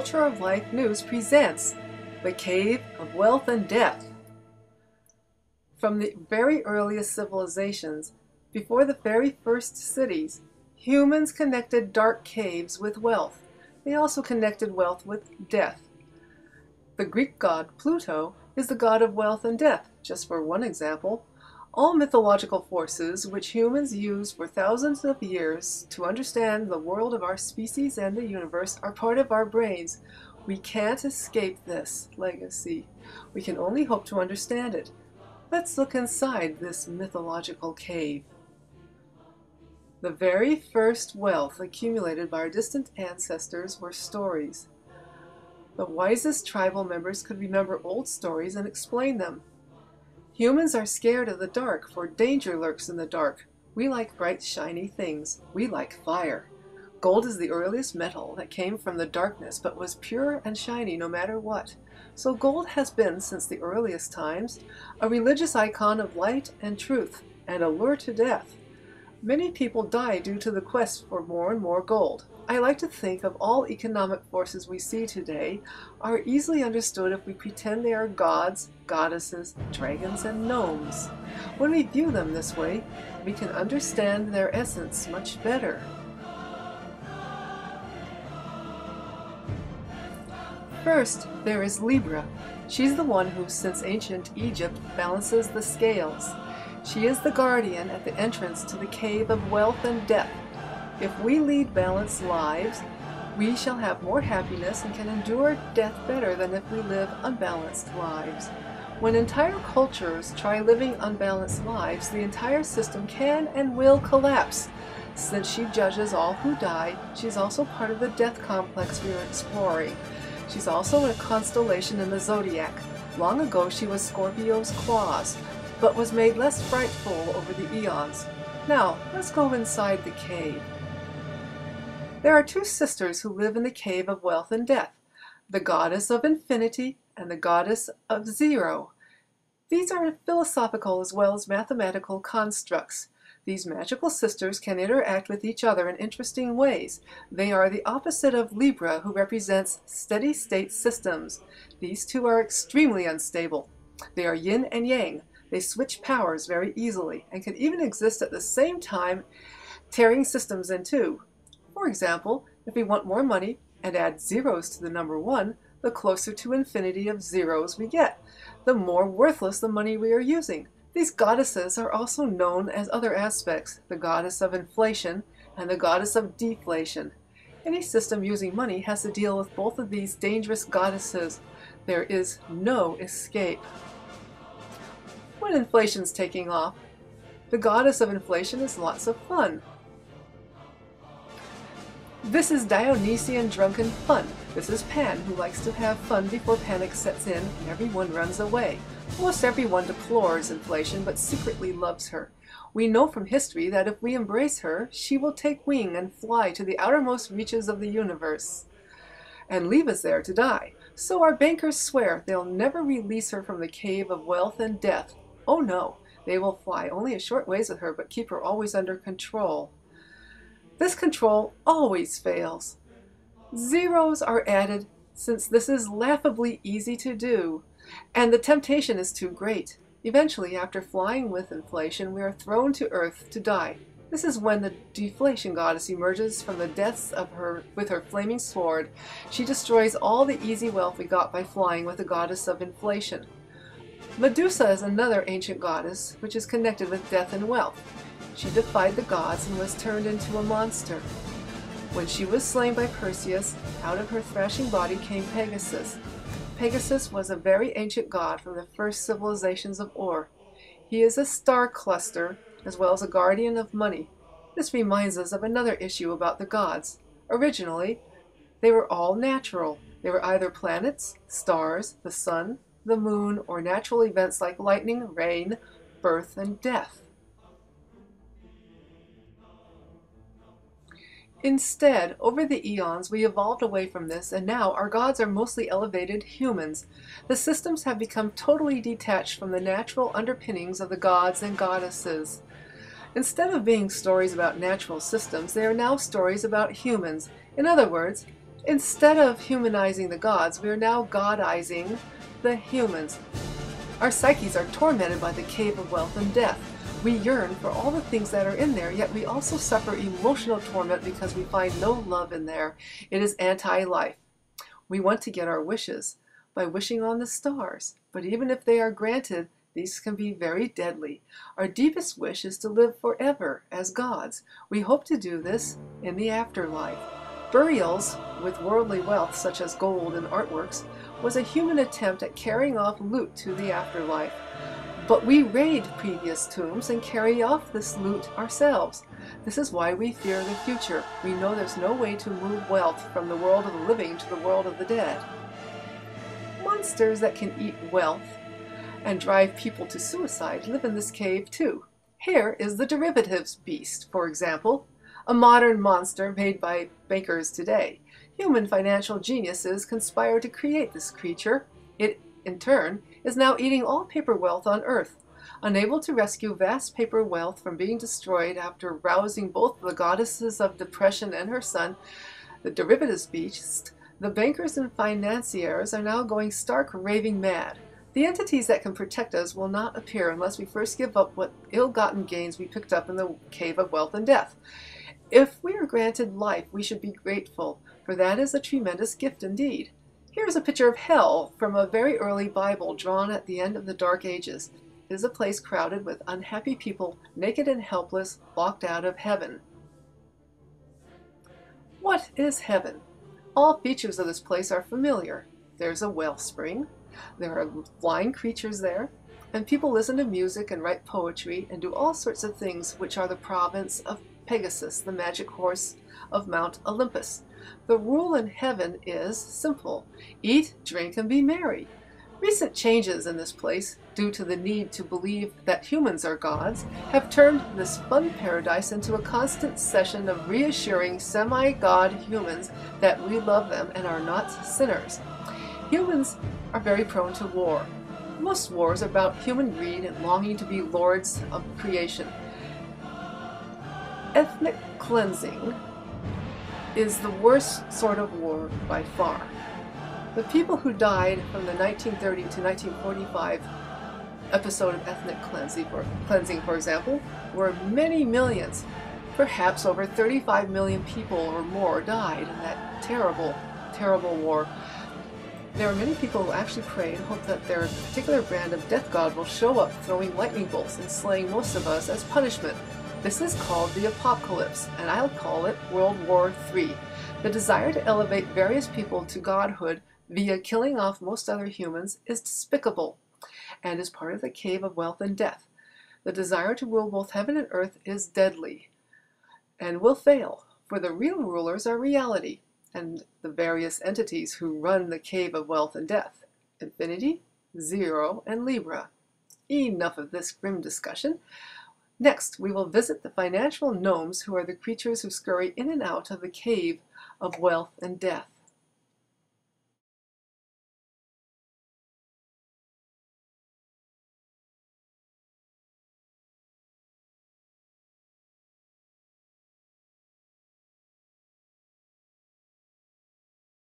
Culture of Life News presents The Cave of Wealth and Death. From the very earliest civilizations, before the very first cities, humans connected dark caves with wealth. They also connected wealth with death. The Greek god Pluto is the god of wealth and death, just for one example. All mythological forces which humans use for thousands of years to understand the world of our species and the universe are part of our brains. We can't escape this legacy. We can only hope to understand it. Let's look inside this mythological cave. The very first wealth accumulated by our distant ancestors were stories. The wisest tribal members could remember old stories and explain them. Humans are scared of the dark, for danger lurks in the dark. We like bright, shiny things. We like fire. Gold is the earliest metal that came from the darkness, but was pure and shiny no matter what. So gold has been, since the earliest times, a religious icon of light and truth, and a lure to death. Many people die due to the quest for more and more gold. I like to think of all economic forces we see today are easily understood if we pretend they are gods, goddesses, dragons, and gnomes. When we view them this way, we can understand their essence much better. First, there is Libra. She's the one who, since ancient Egypt, balances the scales. She is the guardian at the entrance to the cave of wealth and death. If we lead balanced lives, we shall have more happiness and can endure death better than if we live unbalanced lives. When entire cultures try living unbalanced lives, the entire system can and will collapse. Since she judges all who die, she's also part of the death complex we are exploring. She's also a constellation in the zodiac. Long ago she was Scorpio's claws, but was made less frightful over the eons. Now, let's go inside the cave. There are two sisters who live in the cave of wealth and death, the goddess of infinity and the goddess of zero. These are philosophical as well as mathematical constructs. These magical sisters can interact with each other in interesting ways. They are the opposite of Libra, who represents steady-state systems. These two are extremely unstable. They are yin and yang. They switch powers very easily and can even exist at the same time, tearing systems in two. For example, if we want more money and add zeros to the number 1, the closer to infinity of zeros we get, the more worthless the money we are using. These goddesses are also known as other aspects, the goddess of inflation and the goddess of deflation. Any system using money has to deal with both of these dangerous goddesses. There is no escape. When inflation's taking off, the goddess of inflation is lots of fun. This is Dionysian drunken fun. This is Pan, who likes to have fun before panic sets in and everyone runs away. Almost everyone deplores inflation, but secretly loves her. We know from history that if we embrace her, she will take wing and fly to the outermost reaches of the universe and leave us there to die. So our bankers swear they'll never release her from the cave of wealth and death. Oh no, they will fly only a short ways with her, but keep her always under control. This control always fails. Zeros are added since this is laughably easy to do, and the temptation is too great. Eventually, after flying with inflation, we are thrown to earth to die. This is when the deflation goddess emerges from the depths of her with her flaming sword. She destroys all the easy wealth we got by flying with the goddess of inflation. Medusa is another ancient goddess which is connected with death and wealth. She defied the gods and was turned into a monster. When she was slain by Perseus, out of her thrashing body came Pegasus. Pegasus was a very ancient god from the first civilizations of Ur. He is a star cluster as well as a guardian of money. This reminds us of another issue about the gods. Originally, they were all natural. They were either planets, stars, the sun, the moon, or natural events like lightning, rain, birth, and death. Instead, over the eons, we evolved away from this, and now our gods are mostly elevated humans. The systems have become totally detached from the natural underpinnings of the gods and goddesses. Instead of being stories about natural systems, they are now stories about humans. In other words, Instead of humanizing the gods, we are now godizing the humans. Our psyches are tormented by the cave of wealth and death. We yearn for all the things that are in there, yet we also suffer emotional torment because we find no love in there. It is anti-life. We want to get our wishes by wishing on the stars, but even if they are granted, these can be very deadly. Our deepest wish is to live forever as gods. We hope to do this in the afterlife. Burials with worldly wealth, such as gold and artworks, was a human attempt at carrying off loot to the afterlife. But we raid previous tombs and carry off this loot ourselves. This is why we fear the future. We know there's no way to move wealth from the world of the living to the world of the dead. Monsters that can eat wealth and drive people to suicide live in this cave too. Here is the derivatives beast, for example, a modern monster made by bankers today. Human financial geniuses conspire to create this creature. It, in turn, is now eating all paper wealth on Earth. Unable to rescue vast paper wealth from being destroyed after rousing both the goddesses of depression and her son, the derivatives beast, the bankers and financiers are now going stark raving mad. The entities that can protect us will not appear unless we first give up what ill-gotten gains we picked up in the cave of wealth and death. If we are granted life, we should be grateful, for that is a tremendous gift indeed. Here is a picture of hell from a very early Bible drawn at the end of the Dark Ages. It is a place crowded with unhappy people, naked and helpless, locked out of heaven. What is heaven? All features of this place are familiar. There's a wellspring, there are flying creatures there, and people listen to music and write poetry and do all sorts of things which are the province of Pegasus, the magic horse of Mount Olympus. The rule in heaven is simple: eat, drink, and be merry. Recent changes in this place, due to the need to believe that humans are gods, have turned this fun paradise into a constant session of reassuring semi-god humans that we love them and are not sinners. Humans are very prone to war. Most wars are about human greed and longing to be lords of creation. Ethnic cleansing is the worst sort of war by far. The people who died from the 1930 to 1945 episode of ethnic cleansing, for example, were many millions. Perhaps over 35 million people or more died in that terrible, terrible war. There are many people who actually pray and hope that their particular brand of death god will show up throwing lightning bolts and slaying most of us as punishment. This is called the apocalypse, and I'll call it World War III. The desire to elevate various people to godhood via killing off most other humans is despicable and is part of the cave of wealth and death. The desire to rule both heaven and earth is deadly and will fail, for the real rulers are reality and the various entities who run the cave of wealth and death: Infinity, Zero, and Libra. Enough of this grim discussion. Next, we will visit the financial gnomes, who are the creatures who scurry in and out of the cave of wealth and death.